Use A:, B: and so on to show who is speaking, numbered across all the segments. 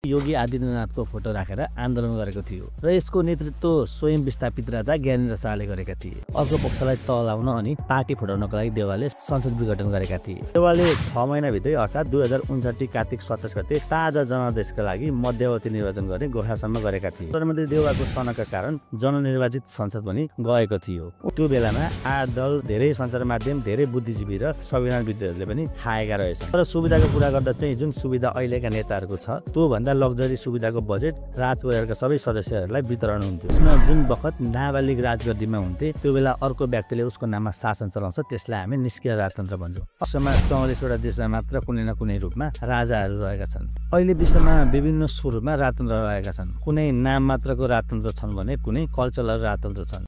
A: योगी आदित्यनाथको photo राखेर आन्दोलन गरेको थियो र यसको नेतृत्व स्वयं विस्थापित राजा ज्ञानेन्द्र शाहले गरेका थिए। अर्को पक्षलाई तलाउन अनि पार्टी फुटाउनको लागि देउवाले संसद विघटन गरेका थिए। देउवाले 6 महिनाभित्रै अर्थात् 2059 कार्तिक 27 गते ताजा जनादेशका लागि मध्यवर्ती निर्वाचन गर्ने घोषणासम्म गरेका थिए। प्रधानमन्त्री देउवाको सनका कारण जननिर्वाचित संसद पनि गएको थियो। त्यो बेलामा आठ दल, धेरै सञ्चार माध्यम, धेरै बुद्धिजीवी र संविधानविदहरूले पनि खाएका रहेछन्। तर सुविधाको कुरा गर्दा चाहिँ जुन सुविधा अहिलेका नेताहरूको छ त्यो भन्दा लग्जरी सुविधाको बजेट राजपरिवारका सबै सदस्यहरूलाई वितरण हुन्थ्यो। यसमा जुन बखत नाबालिग राजगद्दीमा हुन्थे त्यो बेला अर्को व्यक्तिले उसको नाममा शासन चलाउँछ, त्यसलाई हामी निष्क्रिय राजतन्त्र भन्छौँ। विश्वमा 44 वटा देशमा मात्र कुनै न कुनै रूपमा राजाहरू रहेका छन्। अहिले विश्वमा विभिन्न स्वरूपमा राजतन्त्र रहेका छन्। कुनै नाम मात्रको राजतन्त्र छन् भने कुनै कल्चरल राजतन्त्र छन्।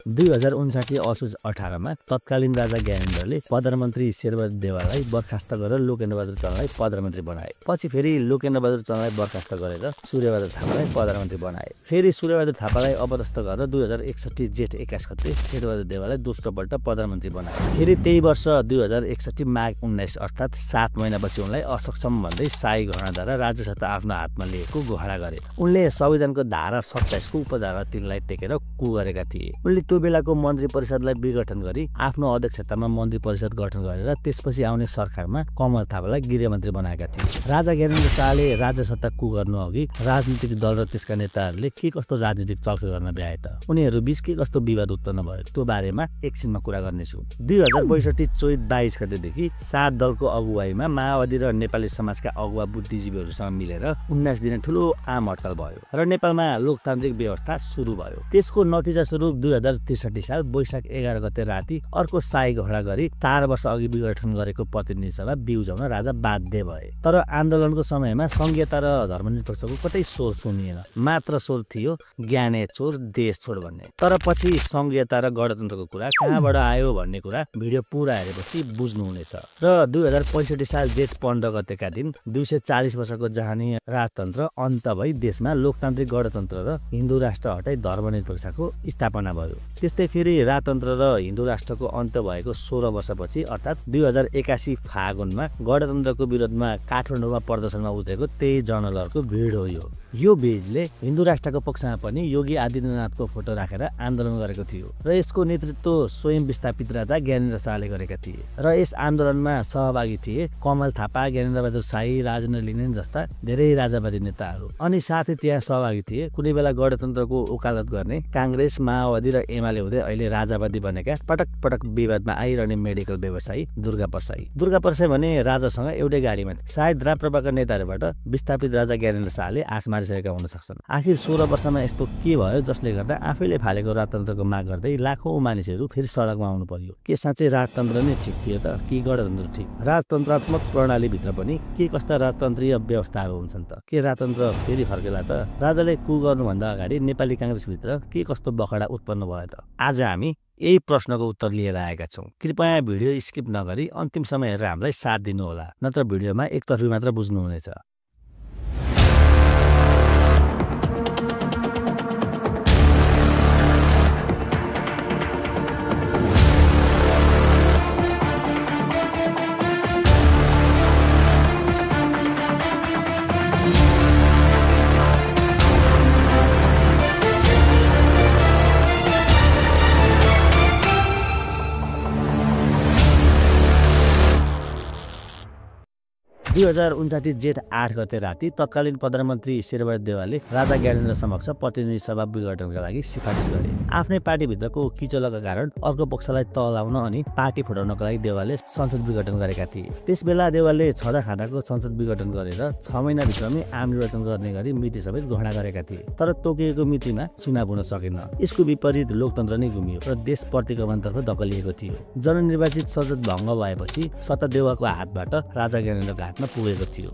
A: 2059 असोज 18 मा तत्कालीन राजा ज्ञानेन्द्रले प्रधानमन्त्री शेरबहादुर देउवालाई बर्खास्त गरेर लोकेन्द्रबहादुर चन्दलाई प्रधानमन्त्री बनाए। पछि फेरि लोकेन्द्रबहादुर चन्दलाई बर्खास्त गरेर सूर्यबहादुर थापालाई प्रधानमन्त्री बनाए। फेरि सूर्यबहादुर थापालाई अपदस्थ गरेर 2061 जेठ 21 गते शेरबहादुर देउवालाई दोस्रो पल्ट प्रधानमन्त्री बनाए। फेरि त्यही वर्ष 2061 माघ 19 अर्थात् 7 महिनापछि उनलाई असक्षम भन्दै शाही घोषणाद्वारा राज्यसत्ता आफ्नो हातमा लिएको घोषणा गरे। उनले संविधानको धारा 27 को उपधारा 3 लाई टेकेर कु गरेका थिए। उनले त्यो बेलाको मन्त्री परिषदलाई विघटन गरी आफ्नो अध्यक्षतामा मन्त्री परिषद गठन गरेर त्यसपछि आउने सरकारमा कमल थापालाई गृहमन्त्री बनाएका थिए। राजा ज्ञानेन्द्र शाहले राज्यसत्ता कु गर्नु अघि राजनीतिक दल र त्यसका नेताहरूले के कस्तो राजनीतिक चलखेल गर्न भ्याए त, उनीहरू बीच के कस्तो विवाद उत्पन्न भयो, त्यो बारेमा एकछिनमा कुरा गर्नेछु। 2062 चैत 22 गतेदेखि 7 दलको अगुवाईमा माओवादी र नेपाली समाजका अगुवा बुद्धिजीवीहरूसँग मिलेर 19 दिने ठुलो आम हडताल भयो र नेपालमा लोकतान्त्रिक व्यवस्था सुरु भयो। त्यसको नतिजा स्वरूप 2063 साल वैशाख 11 गते राति अर्को शाही घोषणा गरी 4 वर्ष अघि विघटन गरेको प्रतिनिधि सभा बिउजाउन राजा बाध्य भए। तर आन्दोलनको समयमा संघीयता र धर्मनिरपेक्षको कतै स्वर सुनिएन। मात्र स्वर थियो ज्ञाने चोर देश छोड भन्ने। तर पछि संघीयता र गणतन्त्रको कुरा कहाँबाट आयो भन्ने कुरा भिडियो पुरा हेरेपछि बुझ्नुहुनेछ। र 2065 साल जेठ 15 गतेका दिन 240 वर्षको जहानी राजतन्त्र अन्त भई देशमा लोकतान्त्रिक गणतन्त्र र हिन्दू राष्ट्र हटाई धर्मनिरपेक्षको स्थापना भयो। त्यस्तै फेरि राजतन्त्र र हिन्दू राष्ट्रको अन्त्य भएको 16 वर्षपछि अर्थात् 2081 फागुनमा गणतन्त्रको विरोधमा काठमाडौँमा प्रदर्शनमा उठेको त्यही जनलहरको भिड हो यो भिडले हिन्दू राष्ट्रको पक्षमा पनि योगी आदित्यनाथको फोटो राखेर आन्दोलन गरेको थियो र यसको नेतृत्व स्वयं विस्थापित राजा ज्ञानेन्द्र शाहले गरेका थिए। र यस आन्दोलनमा सहभागी थिए कमल थापा, ज्ञानेन्द्रबहादुर शाही, राजेन्द्र लिनेन जस्ता धेरै राजावादी नेताहरू। अनि साथै त्यहाँ सहभागी थिए कुनै बेला गणतन्त्रको वकालत गर्ने काङ्ग्रेस, माओवादी र एमाले हुँदै अहिले राजावादी बनेका पटक पटक विवादमा आइरहने मेडिकल व्यवसायी दुर्गा परसाई भने राजासँग एउटै गाडीमा सायद राप्रपाका नेताहरूबाट विस्थापित राजा ज्ञानेन्द्र शाहले आश मारिसकेका हुन सक्छन्। आखिर 16 वर्षमा यस्तो के भयो जसले गर्दा आफैले फालेको राजतन्त्रको माग गर्दै लाखौं मानिसहरू फेरि सडकमा आउनु पर्यो? के साँच्चै राजतन्त्र नै ठिक थियो त कि गणतन्त्र ठिक? राजतन्त्रात्मक प्रणालीभित्र पनि के कस्ता राजतन्त्रीय व्यवस्थाहरू हुन्छन् त? के राजतन्त्र फेरि फर्केला त? राजाले कु गर्नुभन्दा अगाडि नेपाली काङ्ग्रेसभित्र के कस्तो बखडा उत्पन्न भयो त? आज हामी यही प्रश्नको उत्तर लिएर आएका छौँ। कृपया भिडियो स्किप नगरी अन्तिमसम्म हेरेर हामीलाई साथ दिनुहोला, नत्र भिडियोमा एकतर्फी मात्र बुझ्नुहुनेछ। 2059 जेठ 8 गते राति तत्कालीन प्रधानमन्त्री शेरबहादुर देउवाले राजा ज्ञानेन्द्र समक्ष प्रतिनिधि सभा विघटनका लागि सिफारिस गरे। आफ्नै पार्टीभित्रको किचोलका कारण अर्को पक्षलाई तलाउन अनि पार्टी फुटाउनको लागि देउवाले संसद विघटन गरेका थिए। त्यसबेला देउवाले छँदाखाँदाको संसद विघटन गरेर 6 महिनाभित्रमै आम निर्वाचन गर्ने गरी मिति समेत घोषणा गरेका थिए। तर तोकिएको मितिमा चुनाव हुन सकेन। यसको विपरीत लोकतन्त्र नै गुमियो र देश प्रतिगमनतर्फ धकेलिएको थियो। जननिर्वाचित संसद भङ्ग भएपछि सत्ता देउवाको हातबाट राजा ज्ञानेन्द्रको हातमा पुगेको थियो।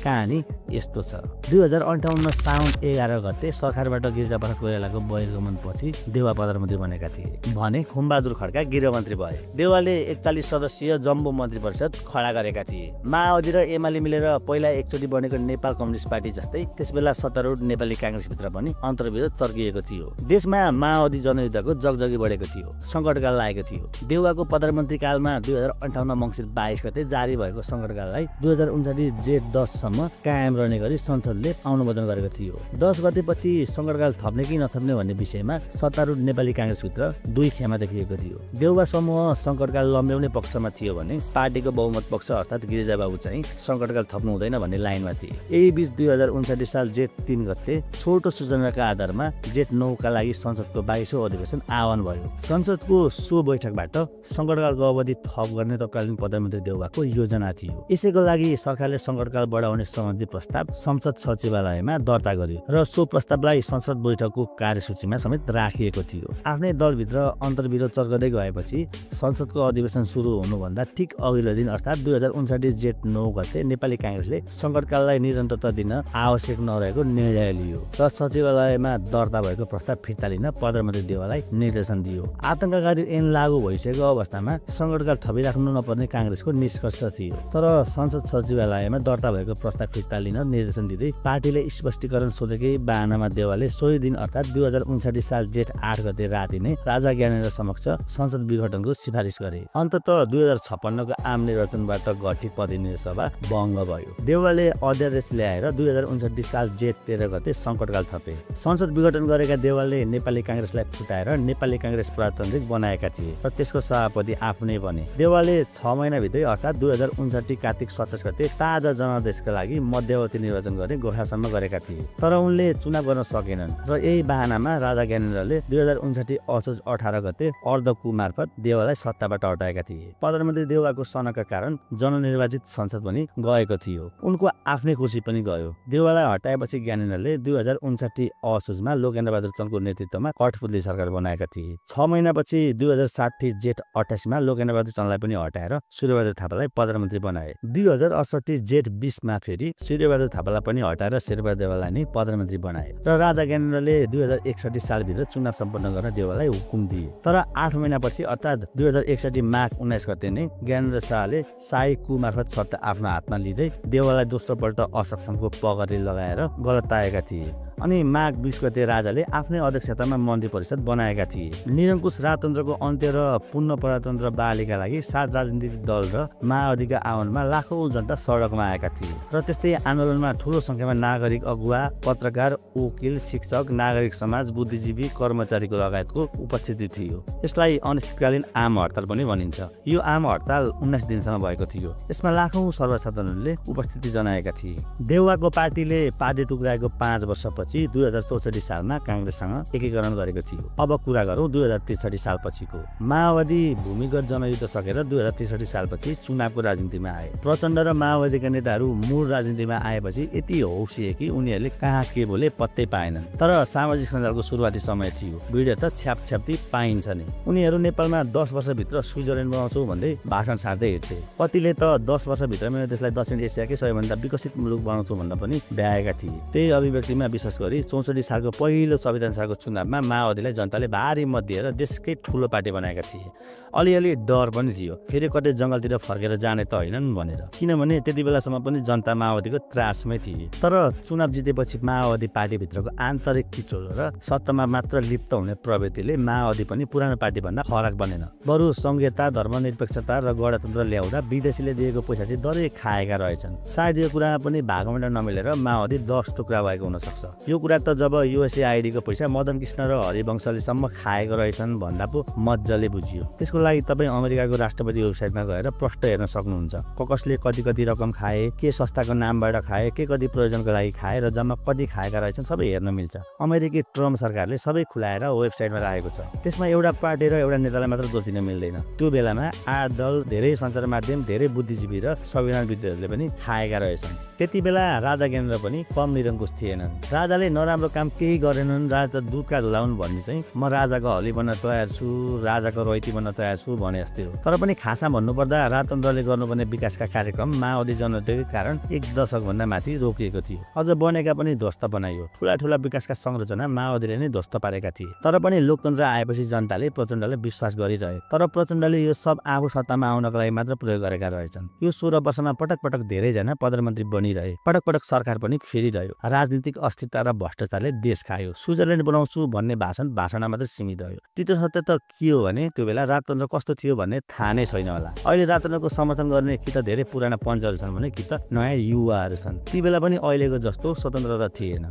A: कहानी यस्तो छ। 2058 साउन 11 गते सरकारबाट गिरिजाप्रसाद कोइरालाको बहिर्गमनपछि देउवा प्रधानमन्त्री बनेका थिए भने खुमबहादुर खड्का गृहमन्त्री भए। देउवाले 41 सदस्यीय जम्बो मन्त्री परिषद खडा गरेका थिए। माओवादी र एमाले मिलेर पहिला एकचोटि बनेको नेपाल कम्युनिस्ट पार्टी जस्तै त्यसबेला सत्तारूढ नेपाली काङ्ग्रेसभित्र पनि अन्तर्विरोध चर्किएको थियो। देशमा माओवादी जनयुद्धको जगजगी बढेको थियो, सङ्कटकाल लागेको थियो। देउवाको प्रधानमन्त्री कालमा 2058 मङ्सिर 22 गते जारी भएको सङ्कटकाललाई 2059 जेठ 10 सम्म गतेसम्म कायम रहने गरी संसदले अनुमोदन गरेको थियो। 10 गतेपछि सङ्कटकाल थप्ने कि नथप्ने भन्ने विषयमा सत्तारूढ नेपाली काङ्ग्रेसभित्र दुई खेमा देखिएको थियो। देउवा समूह सङ्कटकाल लम्ब्याउने पक्षमा थियो भने पार्टीको बहुमत पक्ष अर्थात् गिरिजाबाबु चाहिँ सङ्कटकाल थप्नु हुँदैन भन्ने लाइनमा थिए। यही बीच 2059 साल जेठ 3 गते छोटो सूचनाका आधारमा जेठ 9 का लागि संसदको 22औं अधिवेशन आह्वान भयो। संसदको सो बैठकबाट सङ्कटकालको अवधि थप गर्ने तत्कालीन प्रधानमन्त्री देउवाको योजना थियो। यसैको लागि सरकारले सङ्कटकाल बढाउने सम्बन्धी प्रस्ताव संसद सचिवालयमा दर्ता गर्यो र सो प्रस्तावलाई संसद बैठकको कार्यसूचीमा समेत राखिएको थियो। आफ्नै दलभित्र अन्तर्विरोध चर्कदै गएपछि संसदको अधिवेशन सुरु हुनुभन्दा ठिक अघिल्लो दिन अर्थात् 2059 जेठ 9 गते नेपाली काङ्ग्रेसले सङ्कटकाललाई निरन्तरता दिन आवश्यक नरहेको निर्णय लियो र सचिवालयमा दर्ता भएको प्रस्ताव फिर्ता लिन प्रधानमन्त्री देउवालाई निर्देशन दियो। आतंककारी ऐन लागू भइसकेको अवस्थामा सङ्कटकाल थपिराख्नु नपर्ने काङ्ग्रेसको निष्कर्ष थियो। तर संसद सचिवालयमा दर्ता भएको प्रस्ताव फिर्ता लिन निर्देशन दिँदै पार्टीले स्पष्टीकरण सोधेकै बहानामा देउवाले सोही दिन अर्थात् 2059 साल जेठ 8 गते राति नै राजा ज्ञानेन्द्र समक्ष संसद विघटनको सिफारिस गरे। अन्ततः 2056 को आम निर्वाचनबाट गठित प्रतिनिधि सभा भङ्ग भयो। देउवाले अध्यादेश ल्याएर 2059 साल जेठ 13 गते सङ्कटकाल थपे। संसद विघटन गरेका देउवाले नेपाली काङ्ग्रेसलाई फुटाएर नेपाली काङ्ग्रेस प्रजातान्त्रिक बनाएका थिए र त्यसको सभापति आफ्नै बने। देउवाले 6 महिनाभित्रै अर्थात् 2059 कार्तिक 27 गते ताजा जनादेशका लागि मध्यवर्ती निर्वाचन गर्ने घोषणा गरेका थिए। तर उनले चुनाव गर्न सकेनन् र यही बहानामा राजा ज्ञानेन्द्रले 2059 असोज 18 गते अर्धकू मार्फत देउवालाई सत्ताबाट हटाएका थिए। प्रधानमन्त्री देउवाको सनका कारण जननिर्वाचित संसद पनि गएको थियो। उनको आफ्नै खुसी पनि गयो। देउवालाई हटाएपछि ज्ञानेन्द्रले 2059 असोजमा लोकेन्द्र बहादुर चन्दको नेतृत्वमा कठपुतली सरकार बनाएका थिए। 6 महिनापछि 2060 जेठ 28 मा लोकेन्द्र बहादुर चन्दलाई पनि हटाएर सूर्यबहादुर थापालाई प्रधानमन्त्री बनाए। 2068 जेठ 20 मा फेरि सूर्यबहादुर थापालाई पनि हटाएर शेरबहादुर देउवालाई नै प्रधानमन्त्री बनाए र राजा ज्ञानेन्द्रले 2061 सालभित्र चुनाव सम्पन्न गर्न देउवालाई हुकुम दिए। तर 8 महिनापछि अर्थात् 2061 माघ 19 गते नै ज्ञानेन्द्र शाहले शाही कु मार्फत सत्ता आफ्नो हातमा लिँदै देउवालाई दोस्रो पल्ट असक्षमको पगडी लगाएर गलताएका थिए। अनि माघ 20 गते राजाले आफ्नै अध्यक्षतामा मन्त्री परिषद बनाएका थिए। निरङ्कुश राजतन्त्रको अन्त्य र पुनः प्रजातन्त्र बहालीका लागि 7 राजनीतिक दल र माओवादीका आह्वानमा लाखौं जनता सडकमा आएका थिए र त्यस्तै आन्दोलनमा ठूलो संख्यामा नागरिक अगुवा, पत्रकार, वकिल, शिक्षक, नागरिक समाज, बुद्धिजीवी, कर्मचारीको लगायतको उपस्थिति थियो। यसलाई अनिश्चितकालीन आम हडताल पनि भनिन्छ। यो आम हडताल 19 दिनसम्म भएको थियो। यसमा लाखौं सर्वसाधारणले उपस्थिति जनाएका थिए। देउवाको पार्टीले पार्टी टुक्राएको 5 वर्षपछि 2064 सालमा काङ्ग्रेससँग एकीकरण गरेको थियो। अब कुरा गरौँ 2063 सालपछिको। माओवादी भूमिगत जनयुद्ध सकेर 2063 सालपछि चुनावको राजनीतिमा आए। प्रचण्ड र माओवादीका नेताहरू मूल राजनीतिमा आएपछि यति हौसिए कि उनीहरूले कहाँ के बोले पत्तै पाएनन्। तर सामाजिक सञ्जालको सुरुवाती समय थियो। भिडियो त छ्यापछ्याप्ती पाइन्छ नै। उनीहरू नेपालमा 10 वर्षभित्र स्विजरल्यान्ड बनाउँछौ भन्दै भाषण सार्दै हिँड्थे। कतिले त 10 वर्षभित्र मेरो देशलाई दक्षिण एसियाकै सबैभन्दा विकसित मुलुक बनाउँछौ भन्दा पनि भ्याएका थिए। त्यही अभिव्यक्तिमा विश्वास गरी 64 सालको पहिलो संविधान सभाको चुनावमा माओवादीलाई जनताले भारी मत दिएर देशकै ठुलो पार्टी बनाएका थिए। अलिअलि डर पनि थियो, फेरि कतै जङ्गलतिर फर्केर जाने त होइनन् भनेर, किनभने त्यति बेलासम्म पनि जनता माओवादीको त्रासमै थिए। तर चुनाव जितेपछि माओवादी पार्टीभित्रको आन्तरिक किचोलो र सत्तामा मात्र लिप्त हुने प्रवृत्तिले माओवादी पनि पुरानो पार्टीभन्दा फरक बनेन। बरु संघीयता, धर्मनिरपेक्षता र गणतन्त्र ल्याउँदा विदेशीले दिएको पैसा चाहिँ डरै खाएका रहेछन्। सायद यो कुरामा पनि भागवण्डा नमिलेर माओवादी 10 टुक्रा भएको हुन सक्छ। यो कुरा त जब युएसएआइडीको पैसा मदन कृष्ण र हरिवंशले सम्म खाएको रहेछन् भन्दा पो मज्जाले बुझियो। त्यसको लागि तपाईँ अमेरिकाको राष्ट्रपति वेबसाइटमा गएर प्रष्ट हेर्न सक्नुहुन्छ। कसले कति रकम खाए, के संस्थाको नामबाट खाए, के कति प्रयोजनको लागि खाए र जम्मा कति खाएका रहेछन् सबै हेर्न मिल्छ। अमेरिकी ट्रम्प सरकारले सबै खुलाएर वेबसाइटमा राखेको छ। त्यसमा एउटा पार्टी र एउटा नेतालाई मात्र दोष दिन मिल्दैन। त्यो बेलामा 8 दल, धेरै सञ्चार माध्यम, धेरै बुद्धिजीवी र संविधानविदहरूले पनि खाएका रहेछन्। त्यति बेला राजा ज्ञानेन्द्र पनि कम निरङ्कुश थिएनन्। राजाले नराम्रो काम केही गरेनन्। राजा त दुधका धुलाउन् भन्ने चाहिँ म राजाको हली बन्न तयार छु, राजाको रैती बन्न तयार छु भने जस्तै हो। तर पनि खासा भन्नुपर्दा राजतन्त्रले गर्नुपर्ने विकासका कार्यक्रम माओवादी जनयुद्धकै कारण 1 दशकभन्दा माथि रोकिएको थियो। अझ बनेका पनि ध्वस्त बनाइयो। ठुला विकासका संरचना माओवादीले नै ध्वस्त पारेका थिए। तर पनि लोकतन्त्र आएपछि जनताले प्रचण्डलाई विश्वास गरिरहे। तर प्रचण्डले यो सब आफू सत्तामा आउनको लागि मात्र प्रयोग गरेका रहेछन्। यो 16 वर्षमा पटक धेरैजना प्रधानमन्त्री बनिरहे। पटक सरकार पनि फेरिरह्यो। राजनीतिक अस्थिरता र र भ्रष्टाचारले देश खायो। स्विजरल्यान्ड बनाउँछु भन्ने भाषणमा मात्रै सीमित रह्यो। तितो सत्य त के हो भने त्यो बेला राजतन्त्र कस्तो थियो भन्ने थाहा नै छैन होला। अहिले राजतन्त्रको समर्थन गर्ने कि त धेरै पुराना पञ्चहरू छन् भने कि त नयाँ युवाहरू छन्। ती बेला पनि अहिलेको जस्तो स्वतन्त्रता थिएन।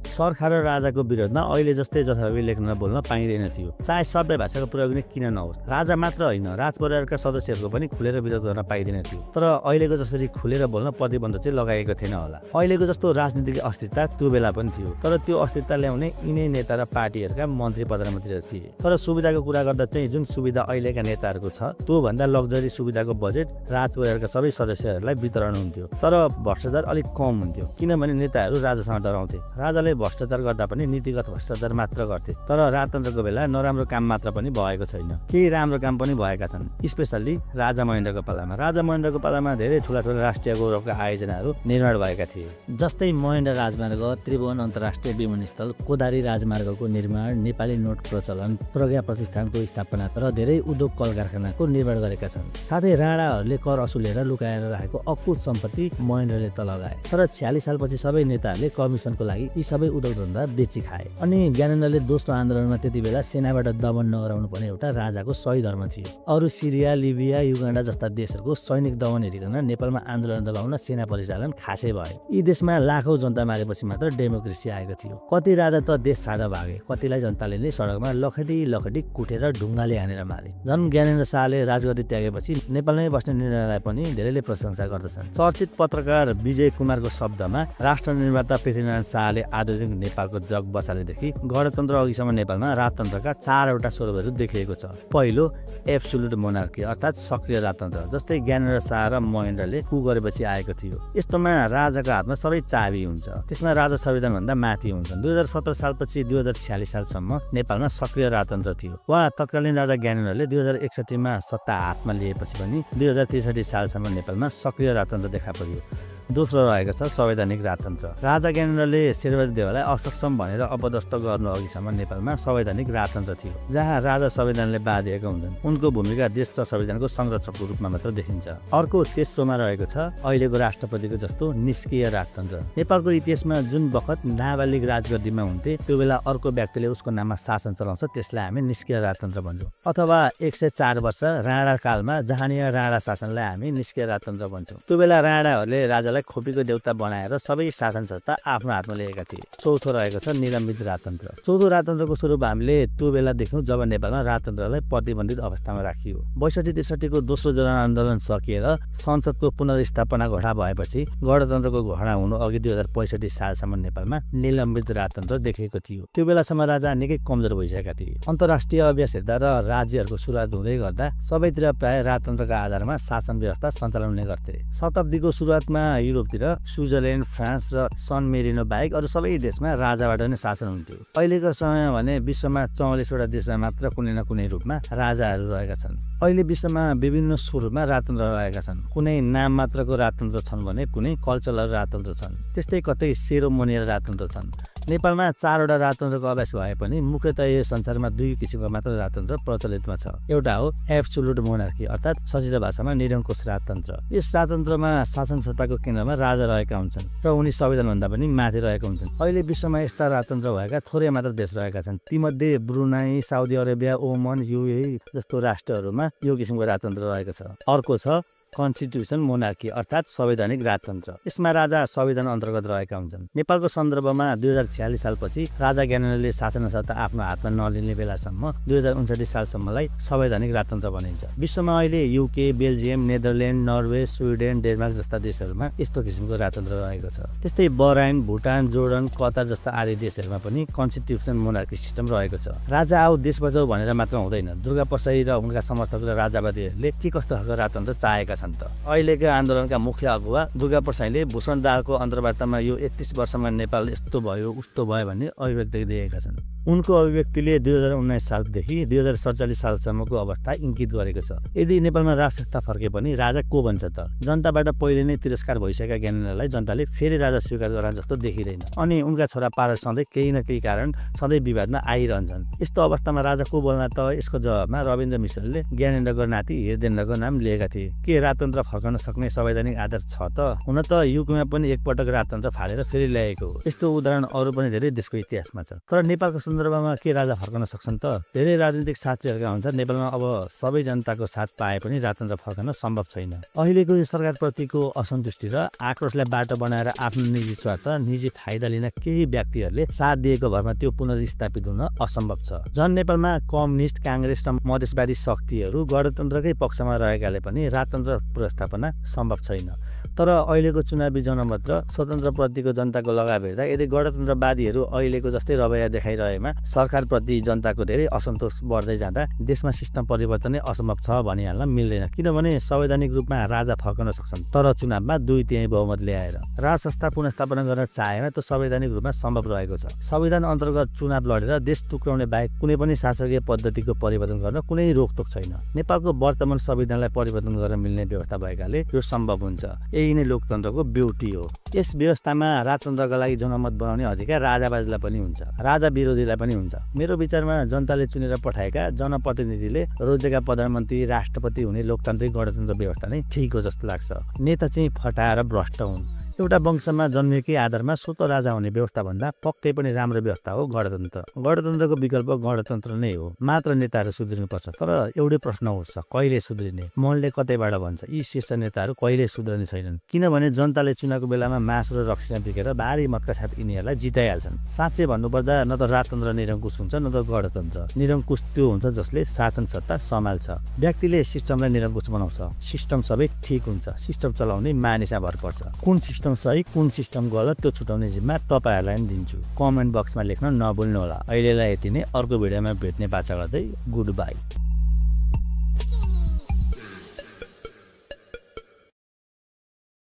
A: सरकार र राजाको विरोधमा अहिले जस्तै जथाभावी लेख्न बोल्न पाइँदैन थियो, चाहे सबै भाषाको प्रयोग नै किन नहोस्। राजा मात्र होइन, राजपरिवारका सदस्यहरूको पनि खुलेर विरोध गर्न पाइँदैन थियो। तर अहिलेको जसरी खुलेर बोल्न प्रतिबन्ध चाहिँ लगाएको थिएन होला। अहिलेको जस्तो राजनीतिक अस्थिरता त्यो बेला पनि थियो, तर त्यो अस्थिरता ल्याउने यिनै नेता र पार्टीहरूका मन्त्री प्रधानमन्त्रीहरू थिए। तर सुविधाको कुरा गर्दा चाहिँ जुन सुविधा अहिलेका नेताहरूको छ त्यो भन्दा लग्जरी सुविधाको बजेट राजपरिवारका सबै सदस्यहरूलाई वितरण हुन्थ्यो। तर भ्रष्टाचार अलिक कम हुन्थ्यो, किनभने नेताहरू राजासँग डराउँथे। राजाले भ्रष्टाचार गर्दा पनि नीतिगत भ्रष्टाचार मात्र गर्थे। तर राजतन्त्रको बेला नराम्रो काम मात्र पनि भएको छैन, केही राम्रो काम पनि भएका छन्, स्पेसल्ली राजा महेन्द्रको पालामा। राजा महेन्द्रको पालामा धेरै ठुला राष्ट्रिय गौरवका आयोजनाहरू निर्माण भएका थिए, जस्तै महेन्द्र राजमार्ग, त्रिभुवन अन्तर्राष्ट्रिय विमानस्थल, कोदारी राजमार्गको निर्माण, नेपाली नोट प्रचलन, प्रज्ञा प्रतिष्ठानको स्थापना र धेरै उद्योग कल कारखानाको निर्माण गरेका छन्। साथै राणाहरूले कर असुलेर लुकाएर राखेको अकुत सम्पत्ति महेन्द्रले त लगाए। तर 46 सालपछि सबै नेताहरूले कमिसनको लागि यी सबै उद्योग धन्दा बेची खाए। अनि ज्ञानेन्द्रले दोस्रो आन्दोलनमा त्यति बेला सेनाबाट दमन नगराउनु पनि एउटा राजाको सही धर्म थियो। अरू सिरिया, लिबिया, युगान्डा जस्ता देशहरूको सैनिक दमन हेरिकन नेपालमा आन्दोलन दबाउन सेना परिचालन खासै भयो। यी देशमा लाखौं जनता मारेपछि मात्र डेमोक्रेसी आएको थियो। कति राजा त देश छाडेर भागे, कतिलाई जनताले नै सडकमा लखटी कुटेर ढुङ्गाले हानेर मारे। झन् ज्ञानेन्द्र शाहले राजगद्दी त्यागेपछि नेपालमै बस्ने निर्णयलाई पनि धेरैले प्रशंसा गर्दछन्। चर्चित पत्रकार विजय कुमारको शब्दमा राष्ट्र निर्माता पृथ्वीनारायण शाहले आधुनिक नेपालको जग बसालेदेखि गणतन्त्र अघिसम्म नेपालमा राजतन्त्रका 4वटा स्वरूपहरू देखिएको छ। पहिलो एब्सोल्युट मोनार्की अर्थात् सक्रिय राजतन्त्र, जस्तै ज्ञानेन्द्र शाह र महेन्द्रले कु गरेपछि आएको थियो। यस्तोमा राजाको हातमा सबै चाबी हुन्छ, त्यसमा राजा संविधानभन्दा माथि हुन्छन्। 2017 सालपछि 2046 सालसम्म नेपालमा सक्रिय राजतन्त्र थियो। वा तत्कालीन राजा ज्ञानेन्द्रले 2061 मा सत्ता हातमा लिएपछि पनि 2063 सालसम्म नेपालमा सक्रिय राजतन्त्र देखा पर्यो। दोस्रो रहेको छ संवैधानिक राजतन्त्र। राजा ज्ञानेन्द्रले शेरबहादुर देवालाई असक्षम भनेर अपदस्थ गर्नु अघिसम्म नेपालमा संवैधानिक राजतन्त्र थियो, जहाँ राजा संविधानले बाँधिएका हुन्छन्। उनको भूमिका देश र संविधानको संरक्षकको रूपमा मात्र देखिन्छ। अर्को तेस्रोमा रहेको छ अहिलेको राष्ट्रपतिको जस्तो निष्क्रिय राजतन्त्र। नेपालको इतिहासमा जुन बखत नाबालिग राजगद्दीमा हुन्थे त्यो बेला अर्को व्यक्तिले उसको नाममा शासन चलाउँछ, त्यसलाई हामी निष्क्रिय राजतन्त्र भन्छौँ। अथवा 104 वर्ष राणा कालमा जहाँनिया राणा शासनलाई हामी निष्क्रिय राजतन्त्र भन्छौँ। त्यो बेला राणाहरूले राजा खोपीको देउता बनाएर सबै शासन सत्ता आफ्नो हातमा लिएका थिए। चौथो रहेको छ निलम्बित राजतन्त्र। चौथो राजतन्त्रको स्वरूप हामीले त्यो बेला देख्यौँ जब नेपालमा राजतन्त्रलाई प्रतिबन्धित अवस्थामा राखियो। 62-63 को दोस्रो जनआन्दोलन सकिएर संसदको पुनर्स्थापना घोषणा भएपछि गणतन्त्रको घोषणा हुनु अघि 2065 सालसम्म नेपालमा निलम्बित राजतन्त्र देखिएको थियो। त्यो बेलासम्म राजा निकै कमजोर भइसकेका थिए। अन्तर्राष्ट्रिय अभ्यास हेर्दा र राज्यहरूको सुरुवात हुँदै गर्दा सबैतिर प्राय राजतन्त्रका आधारमा शासन व्यवस्था सञ्चालन हुने गर्थे। शताब्दीको सुरुवातमा युरोपतिर स्विजरल्यान्ड, फ्रान्स र सन मेरिनो बाहेक अरू सबै देशमा राजाबाट नै शासन हुन्थ्यो। अहिलेको समयमा भने विश्वमा 44वटा देशमा मात्र कुनै न कुनै रूपमा राजाहरू रहेका छन्। अहिले विश्वमा विभिन्न स्वरूपमा राजतन्त्र रहेका छन्। कुनै नाम मात्रको राजतन्त्र छन् भने कुनै कल्चरल राजतन्त्र छन्, त्यस्तै कतै सेरोमोनियल राजतन्त्र छन्। नेपालमा 4वटा राजतन्त्रको अभ्यास भए पनि मुख्यतः यो संसारमा 2 किसिमको मात्र राजतन्त्र प्रचलितमा छ। एउटा हो एब्सोल्युट मोनार्की अर्थात् सजिलो भाषामा निरङ्कुश राजतन्त्र। यस राजतन्त्रमा शासन सत्ताको केन्द्रमा राजा रहेका हुन्छन् र उनी संविधानभन्दा पनि माथि रहेका हुन्छन्। अहिले विश्वमा यस्ता राजतन्त्र भएका थोरै मात्र देश रहेका छन्। तीमध्ये ब्रुनाई, साउदी अरेबिया, ओमन, युएई जस्तो राष्ट्रहरूमा यो किसिमको राजतन्त्र रहेको छ। अर्को छ कन्स्टिट्युसन मोनार्की अर्थात् संवैधानिक राजतन्त्र। यसमा राजा संविधान अन्तर्गत रहेका हुन्छन्। नेपालको सन्दर्भमा 2046 सालपछि राजा ज्ञानेन्द्रले शासन सत्ता आफ्नो हातमा नलिने बेलासम्म 2059 सालसम्मलाई संवैधानिक राजतन्त्र भनिन्छ। विश्वमा अहिले UK, Belgium, Netherlands, Norway, Sweden, Denmark जस्ता देशहरूमा यस्तो किसिमको राजतन्त्र रहेको छ। त्यस्तै बहराइन, भुटान, जोर्डन, कतार जस्ता आदि देशहरूमा पनि कन्स्टिट्युसन मोनार्की सिस्टम रहेको छ। राजा आऊ देश बचाऊ भनेर मात्र हुँदैन। दुर्गा प्रसाई र उनका समर्थक र राजावादीहरूले के कस्तो खालको राजतन्त्र चाहेका छन् त। अहिलेका आन्दोलनका मुख्य अगुवा दुर्गा प्रसाईले भूषण दाहालको अन्तर्वार्तामा यो 31 वर्षमा नेपाल यस्तो भयो उस्तो भयो भन्ने अभिव्यक्ति दिएका छन्। उनको अभिव्यक्तिले 2019 सालदेखि 2047 सालसम्मको अवस्था इङ्गित गरेको छ। यदि नेपालमा राज संस्था फर्के पनि राजा को बन्छ त? जनताबाट पहिले नै तिरस्कार भइसकेका ज्ञानेन्द्रलाई जनताले फेरि राजा स्वीकार गरा जस्तो देखिँदैन। अनि उनका छोरा पारस सधैँ केही न केही कारण सधैँ विवादमा आइरहन्छन्। यस्तो अवस्थामा राजा को बोल्न त? यसको जवाबमा रविन्द्र मिश्रले ज्ञानेन्द्रको नाति हृदयेन्द्रको नाम लिएका थिए। के राजतन्त्र फर्काउन सक्ने संवैधानिक आधार छ त? हुन त युगमा पनि एकपटक राजतन्त्र फालेर फेरि ल्याएको हो। यस्तो उदाहरण अरू पनि धेरै देशको इतिहासमा छ। तर नेपालको सन्दर्भमा के राजा फर्काउन सक्छन् त? धेरै राजनीतिक साथीहरूका हुन्छ नेपालमा अब सबै जनताको साथ पाए पनि राजतन्त्र फर्काउन सम्भव छैन। अहिलेको यो सरकारप्रतिको असन्तुष्टि र आक्रोशलाई बाटो बनाएर आफ्नो निजी स्वार्थ, निजी फाइदा लिन केही व्यक्तिहरूले साथ दिएको भरमा त्यो पुनर्स्थापित हुन असम्भव छ। झन् नेपालमा कम्युनिस्ट, काङ्ग्रेस र मधेसवादी शक्तिहरू गणतन्त्रकै पक्षमा रहेकाले पनि राजतन्त्र पुनर्स्थापना सम्भव छैन। तर अहिलेको चुनावी जनमत र स्वतन्त्रप्रतिको जनताको लगाव हेर्दा यदि गणतन्त्रवादीहरू अहिलेको जस्तै रवैया देखाइरहेमा सरकारप्रति जनताको धेरै असन्तोष बढ्दै जाँदा देशमा सिस्टम परिवर्तनै असम्भव छ भनिहाल्न मिल्दैन। किनभने संवैधानिक रूपमा राजा फर्कन सक्छन्, तर चुनावमा 2/3 बहुमत ल्याएर राज संस्था पुनर्स्थापना गर्न चाहेमा त्यो संवैधानिक रूपमा सम्भव रहेको छ। संविधान अन्तर्गत चुनाव लडेर देश टुक्राउने बाहेक कुनै पनि शासकीय पद्धतिको परिवर्तन गर्न कुनै रोकटोक छैन। नेपालको वर्तमान संविधानलाई परिवर्तन गर्न मिल्ने व्यवस्था भएकाले यो सम्भव हुन्छ। यही नै लोकतन्त्रको ब्युटी हो। यस व्यवस्थामा राजतन्त्रका लागि जनमत बनाउने अधिकार राजाबाजुलाई पनि हुन्छ, राजा विरोधीलाई पनि हुन्छ। मेरो विचारमा जनताले चुनेर पठाएका जनप्रतिनिधिले रोजेका प्रधानमन्त्री, राष्ट्रपति हुने लोकतान्त्रिक गणतन्त्र व्यवस्था नै ठिक हो जस्तो लाग्छ। नेता चाहिँ फटाएर भ्रष्ट हुन्। एउटा वंशमा जन्मेकै आधारमा स्वतः राजा हुने व्यवस्था भन्दा पक्कै पनि राम्रो व्यवस्था हो गणतन्त्र। गणतन्त्रको विकल्प गणतन्त्र नै हो। मात्र नेताहरू सुध्रिनुपर्छ। तर एउटै प्रश्न उठ्छ, कहिले सुध्रिने? मनले कतैबाट भन्छ यी शीर्ष नेताहरू कहिले सुध्रने छैनन्। किनभने जनताले चुनावको बेलामा मासु र रक्सीमा बिकेर भारी मतका साथ यिनीहरूलाई जिताइहाल्छन्। साँच्चै भन्नुपर्दा न त राजतन्त्र निरङ्कुश हुन्छ न त गणतन्त्र। निरङ्कुश त्यो हुन्छ जसले शासन सत्ता सम्हाल्छ। व्यक्तिले सिस्टमलाई निरङ्कुश बनाउँछ। सिस्टम सबै ठिक हुन्छ। सिस्टम चलाउने मानिसमा भर पर्छ। कुन सिस्टम सही, कुन सिस्टम गलत त्यो छुटाउने जिम्मा तपाईँहरूलाई पनि दिन्छु। कमेन्ट बक्समा लेख्न नभुल्नुहोला। अहिलेलाई यति नै। अर्को भिडियोमा भेट्ने बाचा गर्दै गुड बाई।